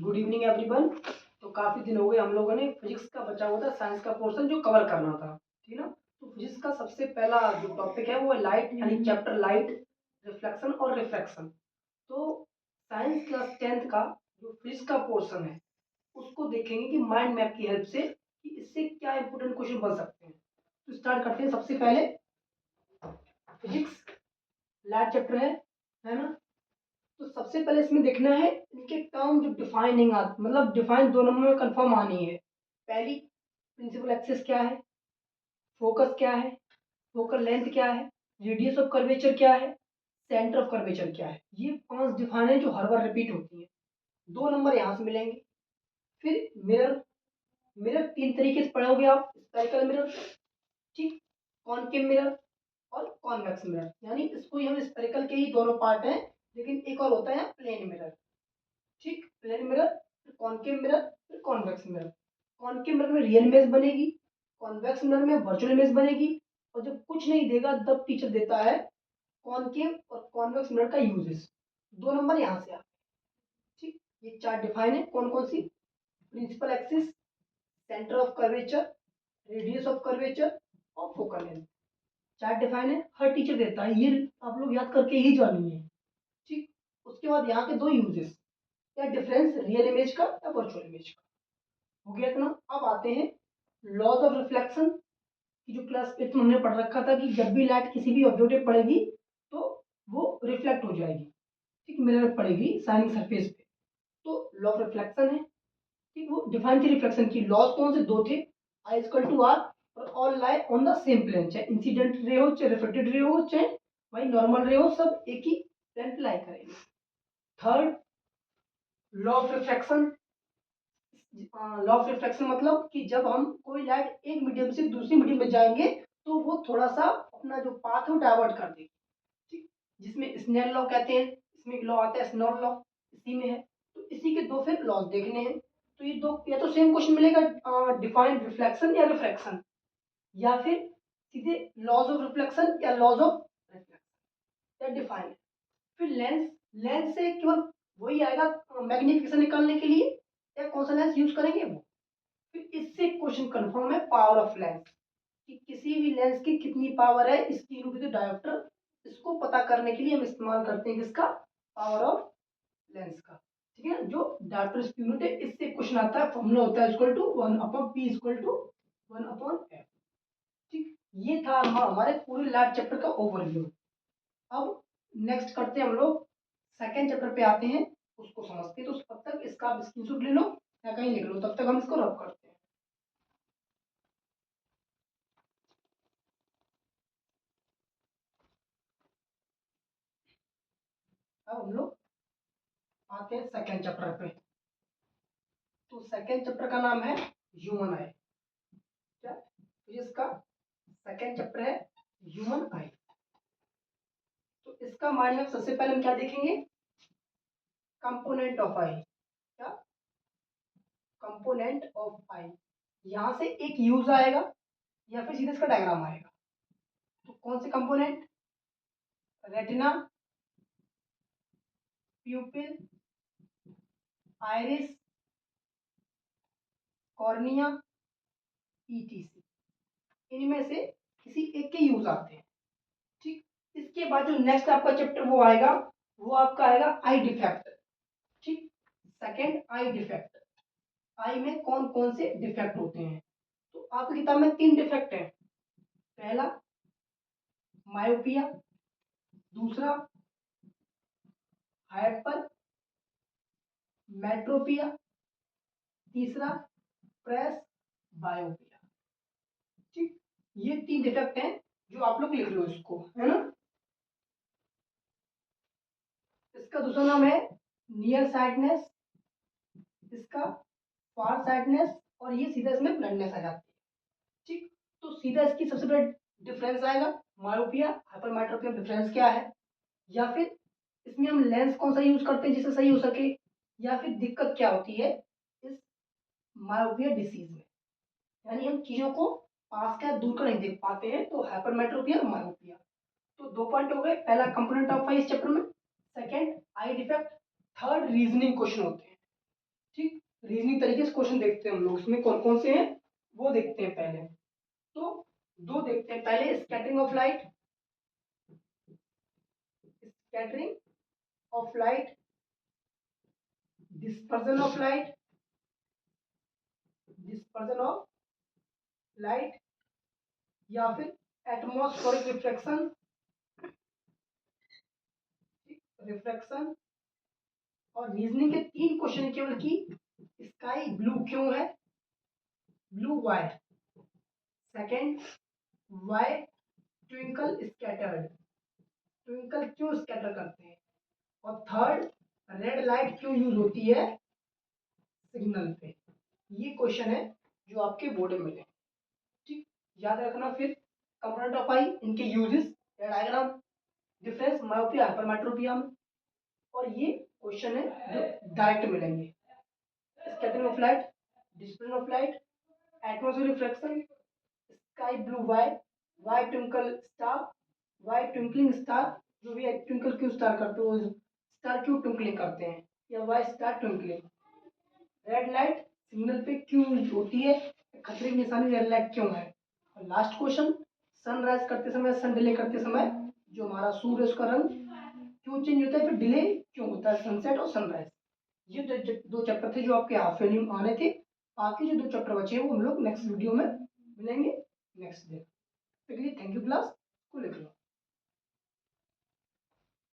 Good evening everyone. तो काफ़ी दिन हो गए हम लोगों ने फिजिक्स का बचा हुआ था साइंस का पोर्शन जो कवर करना था, ठीक है ना। तो फिजिक्स का सबसे पहला जो टॉपिक है वो है लाइट, यानी चैप्टर लाइट, रिफ्लेक्शन और रिफ्रैक्शन। तो साइंस क्लास 10th का जो फिजिक्स का पोर्शन है उसको देखेंगे कि माइंड मैप की हेल्प से कि इससे क्या इंपॉर्टेंट क्वेश्चन बन सकते हैं। तो स्टार्ट करते हैं। सबसे पहले फिजिक्स लाइट चैप्टर है ना। तो सबसे पहले इसमें देखना है इनके टर्म जो डिफाइनिंग मतलब डिफाइन दो नंबर में कंफर्म आनी है। पहली, प्रिंसिपल एक्सिस क्या है, फोकस क्या है, फोकल लेंथ क्या है, रेडियस ऑफ कर्वेचर क्या है, सेंटर ऑफ कर्वेचर क्या है। ये 5 डिफाइन है जो हर बार रिपीट होती है। 2 नंबर यहाँ से मिलेंगे। फिर मिरर, मिरर 3 तरीके से पढ़ोगे आप। स्पेरिकल मिरर, ठीक, कॉनकेव मिरर और कॉन्वेक्स मिरर, यानी इसको ही हम स्पेरिकल के ही दोनों पार्ट हैं, लेकिन एक और होता है प्लेन मिरर। ठीक, प्लेन मिरर, फिर कॉनकेव मिरर, फिर कॉन्वेक्स मिरर। कॉनकेव मिरर में रियल इमेज बनेगी, कॉन्वेक्स मिरर में वर्चुअल इमेज बनेगी। और जब कुछ नहीं देगा तब टीचर देता है कॉनकेव और कॉन्वेक्स मिरर का यूजेस। 2 नंबर यहाँ से आ। ठीक, ये 4 डिफाइन है। कौन कौन सी? Principal axis, centre of curvature, radius of curvature और फोकल लेंथ। 4 डिफाइन है, हर टीचर देता है, ये आप लोग याद करके ही जानिए। ठीक, उसके बाद यहाँ के 2 यूजेस, या डिफरेंस रियल इमेज का या वर्चुअल इमेज का। हो गया इतना। अब आते हैं लॉज ऑफ रिफ्लेक्शन की, जो क्लास 8 में हमने पढ़ रखा था कि जब भी लाइट किसी भी ऑब्जेक्ट पे पड़ेगी तो वो रिफ्लेक्ट हो जाएगी। ठीक, मिरर पे पड़ेगी शाइनिंग सरफेस पे, तो लॉ ऑफ रिफ्लेक्शन है। ठीक, वो डिफाइन थी रिफ्लेक्शन की। लॉज कौन से? 2 थे, आई इक्वल टू आर और all lie on the same plane. चाहे इंसिडेंट रे हो, चाहे रिफ्लेक्टेड रे हो, चाहे भाई नॉर्मल रे हो, सब एक ही प्लेन पे लाई करेंगे। Third, law of reflection. Law of reflection मतलब कि जब हम कोई लाइट एक मीडियम से दूसरी मीडियम में जाएंगे तो वो थोड़ा सा अपना जो पाथ है वो डाइवर्ट कर देगी। ठीक, जिसमें स्नेल लॉ कहते हैं, इसमें एक लॉ आता है स्नेल लॉ, इसी में है। तो इसी के 2 फिर लॉज देखने हैं। तो ये 2 या तो सेम क्वेश्चन मिलेगा, डिफाइन रिफ्लेक्शन या रिफ्रैक्शन, या फिर सीधे लॉज ऑफ रिफ्लेक्शन या लॉज ऑफ रिफ्लेक्शन या डिफाइन। फिर लेंस, लेंस से केवल वही आएगा मैग्निफिकेशन निकालने के लिए, या कौन सा लेंस यूज करेंगे वो। फिर इससे क्वेश्चन कंफर्म है पावर ऑफ लेंस, कि किसी भी लेंस की कितनी पावर है इसकी यूनिट डायोप्टर। इसको पता करने के लिए हम इस्तेमाल करते हैं किसका? पावर ऑफ लेंस का। ठीक है, जो डायोप्टर इसकी यूनिट है। इससे क्वेश्चन आता है, फॉर्मूला होता है equal to 1/p equal to 1/f। ठीक, ये था हमारे पूरे लाइट चैप्टर का ओवरव्यू। अब नेक्स्ट करते हैं हम लोग, सेकेंड चैप्टर पे आते हैं, उसको समझते हैं। तो तब तक इसका आप स्क्रीनशॉट ले लो या कहीं लिख लो, तब तक हम इसको रब करते हैं। अब हम लोग आते हैं सेकेंड चैप्टर पे। तो सेकेंड चैप्टर का नाम है ह्यूमन आई। क्या? तो इसका सेकेंड चैप्टर है ह्यूमन आई। तो इसका माइंड मैप सबसे पहले हम क्या देखेंगे? कंपोनेंट ऑफ आई। क्या? कंपोनेंट ऑफ आई। यहां से एक यूज आएगा या फिर सीधे इसका डायग्राम आएगा। तो कौन से component? Retina, प्यूपिल, iris, cornea, etc. इनमें से किसी एक के यूज आते हैं। ठीक, इसके बाद जो नेक्स्ट आपका चैप्टर वो आएगा, वो आपका आएगा आई डिफेक्ट। ठीक, सेकेंड आई डिफेक्ट। आई में कौन कौन से डिफेक्ट होते हैं? तो आपकी किताब में 3 डिफेक्ट है। पहला मायोपिया, दूसरा हाइपर मेट्रोपिया, तीसरा प्रेस बायोपिया। ठीक, ये 3 डिफेक्ट हैं जो आप लोग लिख लो इसको, है ना। इसका दूसरा नाम है नियर साइटनेस, इसका फार साइटनेस, और ये सीधा इसमें ब्लाइंडनेस आ जाती है। ठीक, तो सीधा इसकी सबसे बड़ा डिफरेंस आएगा मायोपिया हाइपरमेट्रोपिया। डिफरेंस क्या है? या फिर इसमें हम लेंस कौन सा यूज करते हैं जिससे सही हो सके, या फिर दिक्कत क्या होती है इस मायोपिया डिसीज में, यानी हम चीजों को पास का दूर का नहीं देख पाते हैं। तो हाइपरमेट्रोपिया और मायोपिया। तो 2 पॉइंट हो गए। पहला कंपोनेंट ऑफ आई इस चैप्टर में, सेकंड आई डिफेक्ट, थर्ड रीजनिंग क्वेश्चन होते हैं। ठीक, रीजनिंग तरीके से क्वेश्चन देखते हैं हम लोग, इसमें कौन कौन से हैं वो देखते हैं पहले। तो दो देखते हैं पहले, scattering of light, scattering of light, dispersion of light, dispersion of light, या फिर एटमॉस्फेरिक रिफ्लेक्शन, रिफ्लेक्शन। और रीजनिंग के तीन क्वेश्चन केवल कि स्काई ब्लू क्यों है, blue why, second why twinkle scattered, twinkle क्यों स्कैटर करते हैं, और थर्ड रेड लाइट क्यों यूज होती है सिग्नल पे। ये क्वेश्चन है जो आपके बोर्ड में मिले। ठीक, याद रखना। फिर कंपोनेंट ऑफ आई, इनके uses, diagram, difference myopia hypermetropia में। और ये क्वेश्चन है जो डायरेक्ट मिलेंगे, scattering of light, dispersion of light, atmospheric reflection, sky blue why, why twinkle star, why twinkling star, जो भी ट्विंकल क्यों स्टार करते हो, स्टार क्यों ट्विंकलिंग करते हैं, या why star twinkling, red light signal पे क्यों यूज होती है, खतरे की निशानी रेड लाइट क्यों है। और लास्ट क्वेश्चन, सनराइज करते समय, सन डिले करते समय जो हमारा सूर्य उसका रंग क्यों चेंज होता है, फिर डिले क्यों होता है सनसेट और सनराइज। ये दो चैप्टर थे जो आपके हाफ ईयरली में आने थे। बाकी जो दो चैप्टर बचे हैं वो हम लोग नेक्स्ट वीडियो में मिलेंगे next day. Thank you class को लिख लो।